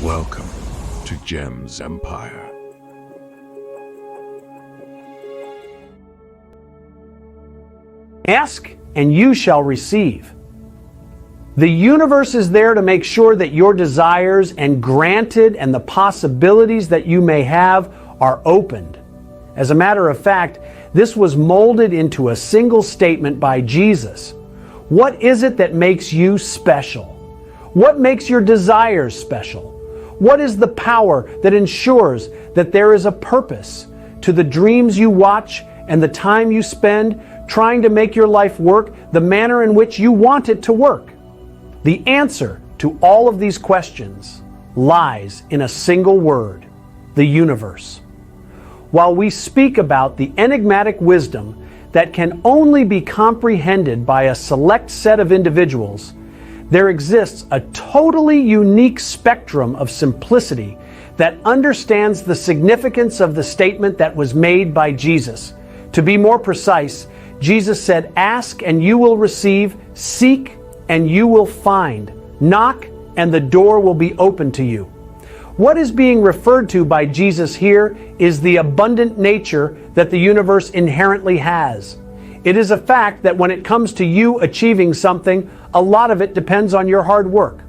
Welcome to Gem's Empire. Ask and you shall receive. The universe is there to make sure that your desires and granted and the possibilities that you may have are opened. As a matter of fact, this was molded into a single statement by Jesus. What is it that makes you special? What makes your desires special? What is the power that ensures that there is a purpose to the dreams you watch and the time you spend trying to make your life work the manner in which you want it to work? The answer to all of these questions lies in a single word: the universe. While we speak about the enigmatic wisdom that can only be comprehended by a select set of individuals, there exists a totally unique spectrum of simplicity that understands the significance of the statement that was made by Jesus. To be more precise, Jesus said, "Ask and you will receive, seek and you will find, knock and the door will be open to you." What is being referred to by Jesus here is the abundant nature that the universe inherently has. It is a fact that when it comes to you achieving something, a lot of it depends on your hard work.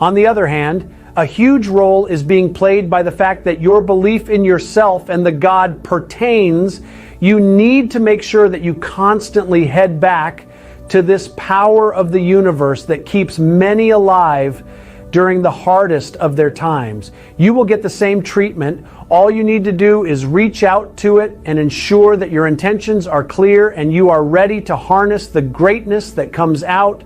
On the other hand, a huge role is being played by the fact that your belief in yourself and the God pertains. You need to make sure that you constantly head back to this power of the universe that keeps many alive during the hardest of their times. You will get the same treatment. All you need to do is reach out to it and ensure that your intentions are clear and you are ready to harness the greatness that comes out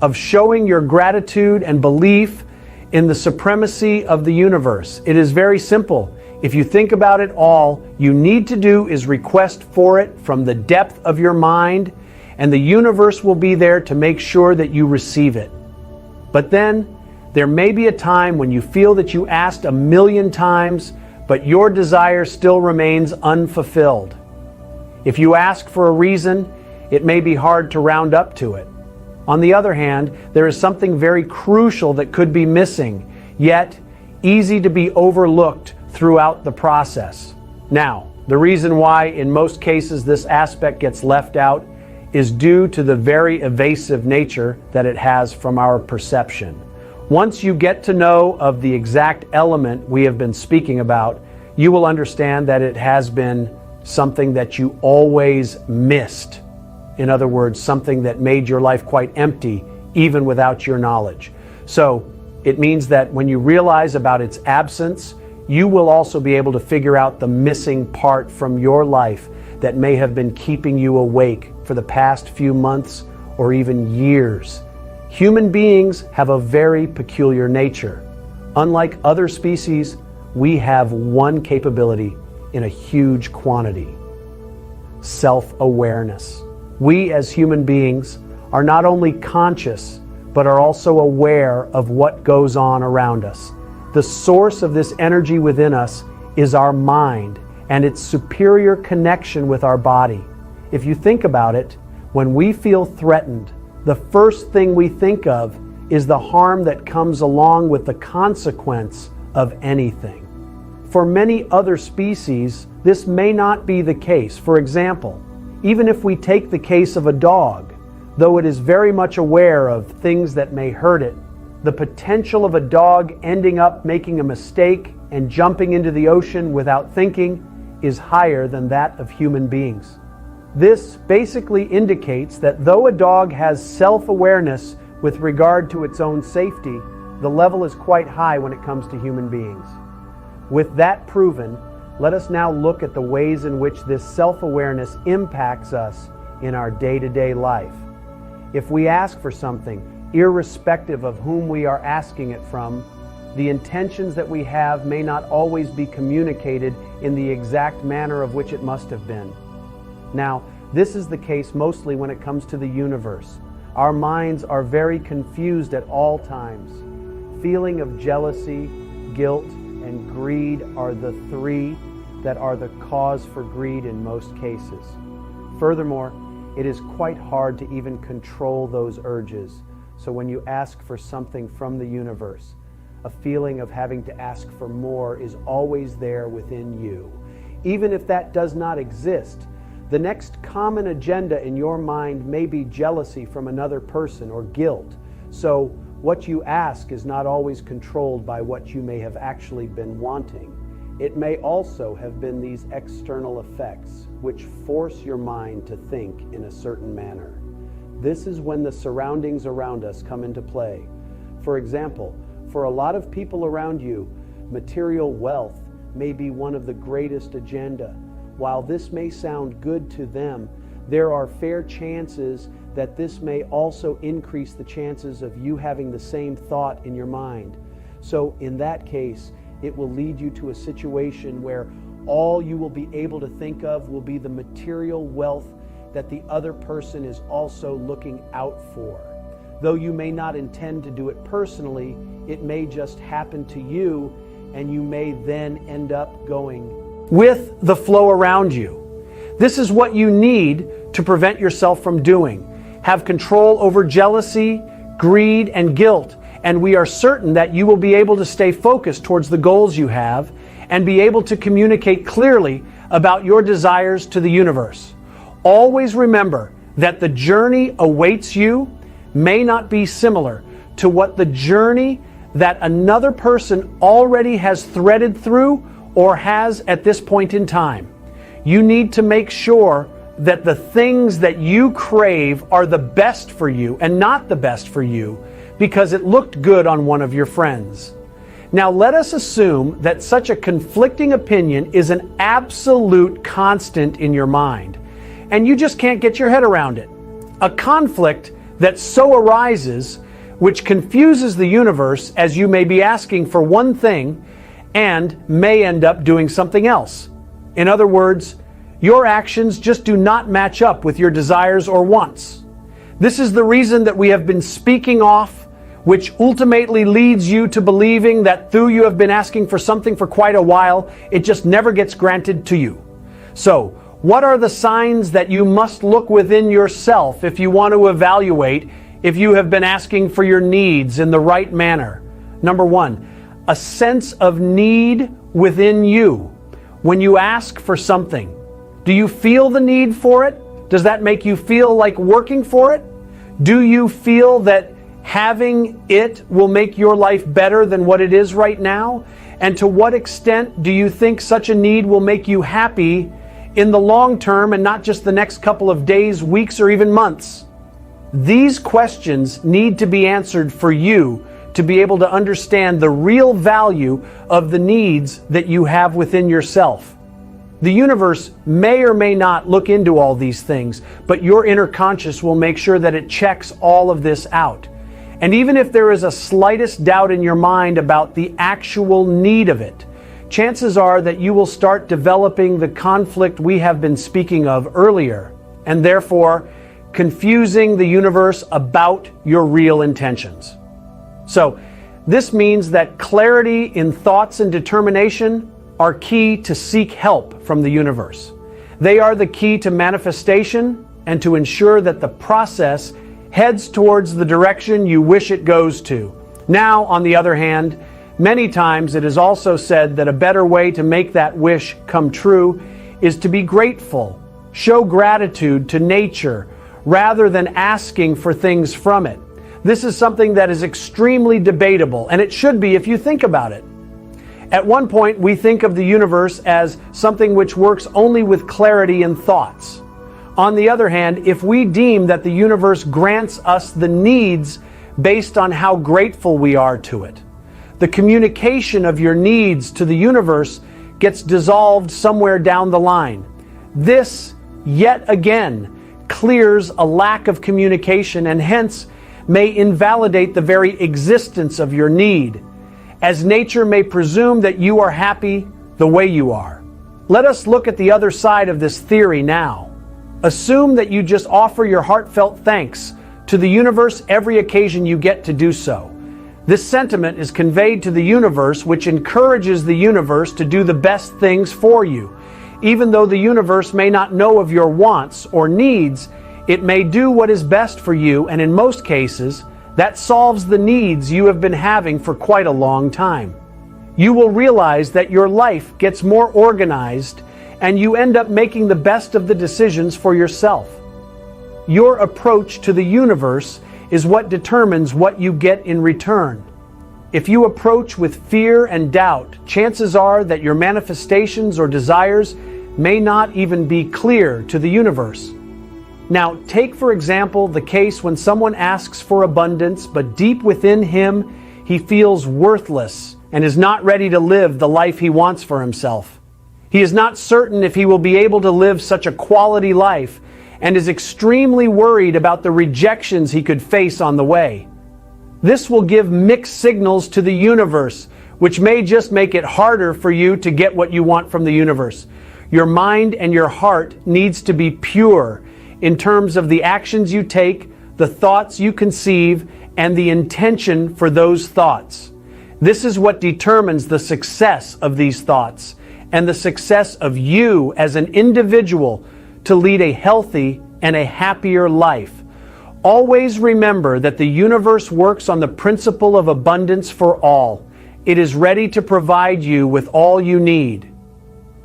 of showing your gratitude and belief in the supremacy of the universe. It is very simple. If you think about it, all you need to do is request for it from the depth of your mind, and the universe will be there to make sure that you receive it. But then, there may be a time when you feel that you asked 1,000,000 times, but your desire still remains unfulfilled. If you ask for a reason, it may be hard to round up to it. On the other hand, there is something very crucial that could be missing, yet easy to be overlooked throughout the process. Now, the reason why in most cases this aspect gets left out is due to the very evasive nature that it has from our perception. Once you get to know of the exact element we have been speaking about, you will understand that it has been something that you always missed. In other words, something that made your life quite empty, even without your knowledge. So it means that when you realize about its absence, you will also be able to figure out the missing part from your life that may have been keeping you awake for the past few months or even years. Human beings have a very peculiar nature. Unlike other species, we have one capability in a huge quantity: self-awareness. We as human beings are not only conscious, but are also aware of what goes on around us. The source of this energy within us is our mind and its superior connection with our body. If you think about it, when we feel threatened, the first thing we think of is the harm that comes along with the consequence of anything. For many other species, this may not be the case. For example, even if we take the case of a dog, though it is very much aware of things that may hurt it, the potential of a dog ending up making a mistake and jumping into the ocean without thinking is higher than that of human beings. This basically indicates that though a dog has self-awareness with regard to its own safety, the level is quite high when it comes to human beings. With that proven, let us now look at the ways in which this self-awareness impacts us in our day-to-day life. If we ask for something, irrespective of whom we are asking it from, the intentions that we have may not always be communicated in the exact manner of which it must have been. Now, this is the case mostly when it comes to the universe. Our minds are very confused at all times. Feeling of jealousy, guilt, and greed are the three that are the cause for greed in most cases. Furthermore, it is quite hard to even control those urges. So when you ask for something from the universe, a feeling of having to ask for more is always there within you. Even if that does not exist, the next common agenda in your mind may be jealousy from another person or guilt. So what you ask is not always controlled by what you may have actually been wanting. It may also have been these external effects which force your mind to think in a certain manner. This is when the surroundings around us come into play. For example, for a lot of people around you, material wealth may be one of the greatest agenda. While this may sound good to them, there are fair chances that this may also increase the chances of you having the same thought in your mind. So in that case, it will lead you to a situation where all you will be able to think of will be the material wealth that the other person is also looking out for. Though you may not intend to do it personally, it may just happen to you, and you may then end up going with the flow around you. This is what you need to prevent yourself from doing. Have control over jealousy, greed, and guilt, and we are certain that you will be able to stay focused towards the goals you have and be able to communicate clearly about your desires to the universe. Always remember that the journey awaits you may not be similar to what the journey that another person already has threaded through or has at this point in time. You need to make sure that the things that you crave are the best for you and not the best for you because it looked good on one of your friends. Now let us assume that such a conflicting opinion is an absolute constant in your mind, and you just can't get your head around it. A conflict that so arises, which confuses the universe, as you may be asking for one thing and may end up doing something else. In other words, your actions just do not match up with your desires or wants. This is the reason that we have been speaking off, which ultimately leads you to believing that though you have been asking for something for quite a while, it just never gets granted to you. So, what are the signs that you must look within yourself if you want to evaluate if you have been asking for your needs in the right manner? Number one, a sense of need within you. When you ask for something, do you feel the need for it? Does that make you feel like working for it? Do you feel that having it will make your life better than what it is right now? And to what extent do you think such a need will make you happy in the long term and not just the next couple of days, weeks, or even months? These questions need to be answered for you to be able to understand the real value of the needs that you have within yourself. The universe may or may not look into all these things, but your inner conscious will make sure that it checks all of this out. And even if there is a slightest doubt in your mind about the actual need of it, chances are that you will start developing the conflict we have been speaking of earlier, and therefore confusing the universe about your real intentions. So, this means that clarity in thoughts and determination are key to seek help from the universe. They are the key to manifestation and to ensure that the process heads towards the direction you wish it goes to. Now, on the other hand, many times it is also said that a better way to make that wish come true is to be grateful, show gratitude to nature, rather than asking for things from it. This is something that is extremely debatable, and it should be if you think about it. At one point, we think of the universe as something which works only with clarity in thoughts. On the other hand, if we deem that the universe grants us the needs based on how grateful we are to it, the communication of your needs to the universe gets dissolved somewhere down the line. This, yet again, clears a lack of communication and hence may invalidate the very existence of your need, as nature may presume that you are happy the way you are. Let us look at the other side of this theory now. Assume that you just offer your heartfelt thanks to the universe every occasion you get to do so. This sentiment is conveyed to the universe, which encourages the universe to do the best things for you. Even though the universe may not know of your wants or needs, it may do what is best for you, and in most cases, That solves the needs you have been having for quite a long time. You will realize that your life gets more organized and you end up making the best of the decisions for yourself. Your approach to the universe is what determines what you get in return. If you approach with fear and doubt, chances are that your manifestations or desires may not even be clear to the universe. Now, take for example the case when someone asks for abundance, but deep within him, he feels worthless and is not ready to live the life he wants for himself. He is not certain if he will be able to live such a quality life and is extremely worried about the rejections he could face on the way. This will give mixed signals to the universe, which may just make it harder for you to get what you want from the universe. Your mind and your heart needs to be pure in terms of the actions you take, the thoughts you conceive, and the intention for those thoughts. This is what determines the success of these thoughts and the success of you as an individual to lead a healthy and a happier life. Always remember that the universe works on the principle of abundance for all. It is ready to provide you with all you need,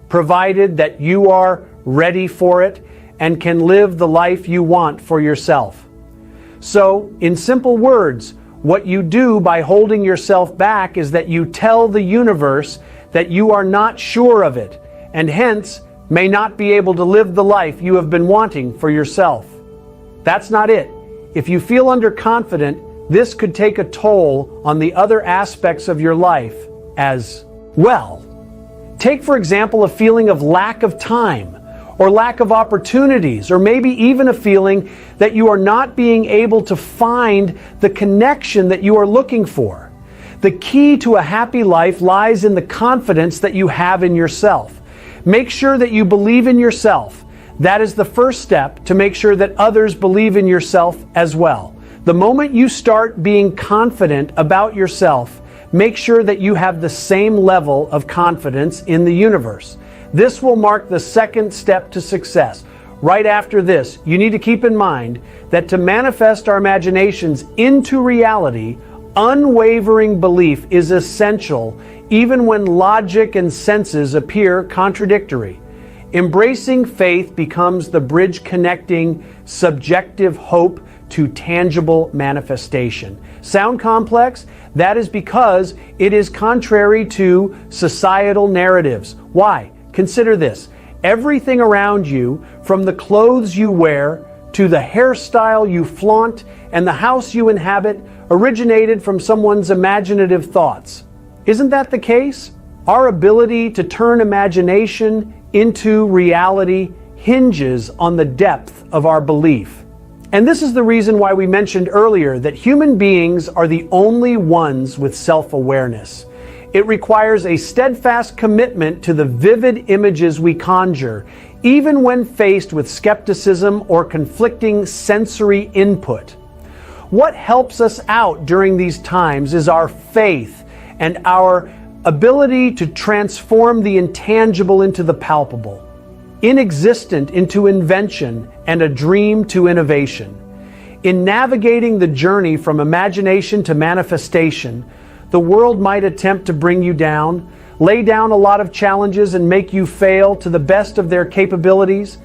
provided that you are ready for it and can live the life you want for yourself. So, in simple words, what you do by holding yourself back is that you tell the universe that you are not sure of it, and hence may not be able to live the life you have been wanting for yourself. That's not it. If you feel underconfident, this could take a toll on the other aspects of your life as well. Take, for example, a feeling of lack of time or lack of opportunities, or maybe even a feeling that you are not being able to find the connection that you are looking for. The key to a happy life lies in the confidence that you have in yourself. Make sure that you believe in yourself. That is the first step to make sure that others believe in yourself as well. The moment you start being confident about yourself, make sure that you have the same level of confidence in the universe. This will mark the second step to success. Right after this, you need to keep in mind that to manifest our imaginations into reality, unwavering belief is essential, even when logic and senses appear contradictory. Embracing faith becomes the bridge connecting subjective hope to tangible manifestation. Sound complex? That is because it is contrary to societal narratives. Why? Consider this. Everything around you, from the clothes you wear to the hairstyle you flaunt and the house you inhabit, originated from someone's imaginative thoughts. Isn't that the case? Our ability to turn imagination into reality hinges on the depth of our belief. And this is the reason why we mentioned earlier that human beings are the only ones with self-awareness. It requires a steadfast commitment to the vivid images we conjure, even when faced with skepticism or conflicting sensory input. What helps us out during these times is our faith and our ability to transform the intangible into the palpable, inexistent into invention, and a dream to innovation. In navigating the journey from imagination to manifestation, the world might attempt to bring you down, lay down a lot of challenges, and make you fail to the best of their capabilities.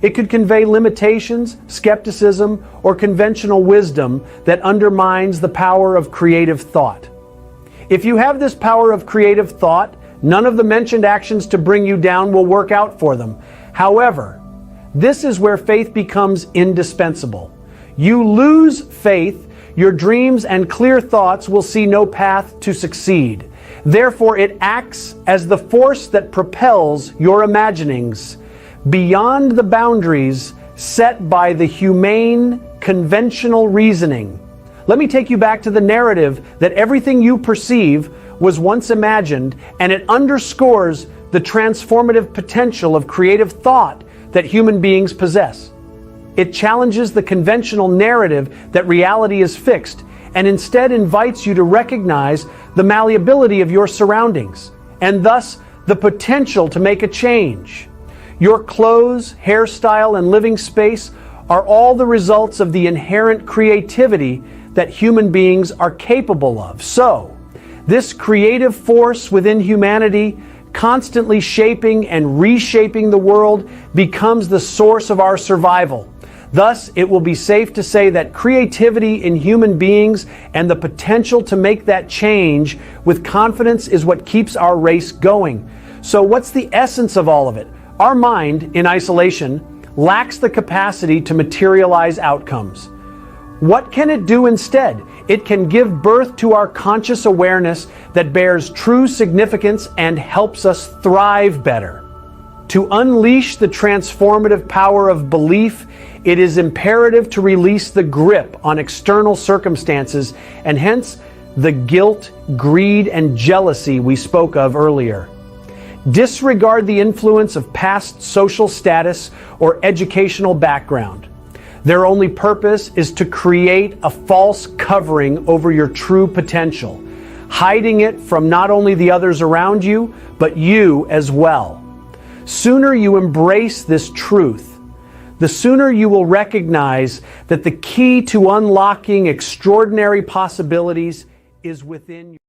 It could convey limitations, skepticism, or conventional wisdom that undermines the power of creative thought. If you have this power of creative thought, none of the mentioned actions to bring you down will work out for them. However, this is where faith becomes indispensable. You lose faith, your dreams and clear thoughts will see no path to succeed. Therefore, it acts as the force that propels your imaginings beyond the boundaries set by the humane, conventional reasoning. Let me take you back to the narrative that everything you perceive was once imagined, and it underscores the transformative potential of creative thought that human beings possess. It challenges the conventional narrative that reality is fixed and instead invites you to recognize the malleability of your surroundings and thus the potential to make a change. Your clothes, hairstyle, and living space are all the results of the inherent creativity that human beings are capable of. So, this creative force within humanity, constantly shaping and reshaping the world, becomes the source of our survival. Thus, it will be safe to say that creativity in human beings and the potential to make that change with confidence is what keeps our race going. So what's the essence of all of it? Our mind, in isolation, lacks the capacity to materialize outcomes. What can it do instead? It can give birth to our conscious awareness that bears true significance and helps us thrive better. To unleash the transformative power of belief, it is imperative to release the grip on external circumstances and hence the guilt, greed, and jealousy we spoke of earlier. Disregard the influence of past social status or educational background. Their only purpose is to create a false covering over your true potential, hiding it from not only the others around you, but you as well. Sooner you embrace this truth, the sooner you will recognize that the key to unlocking extraordinary possibilities is within you.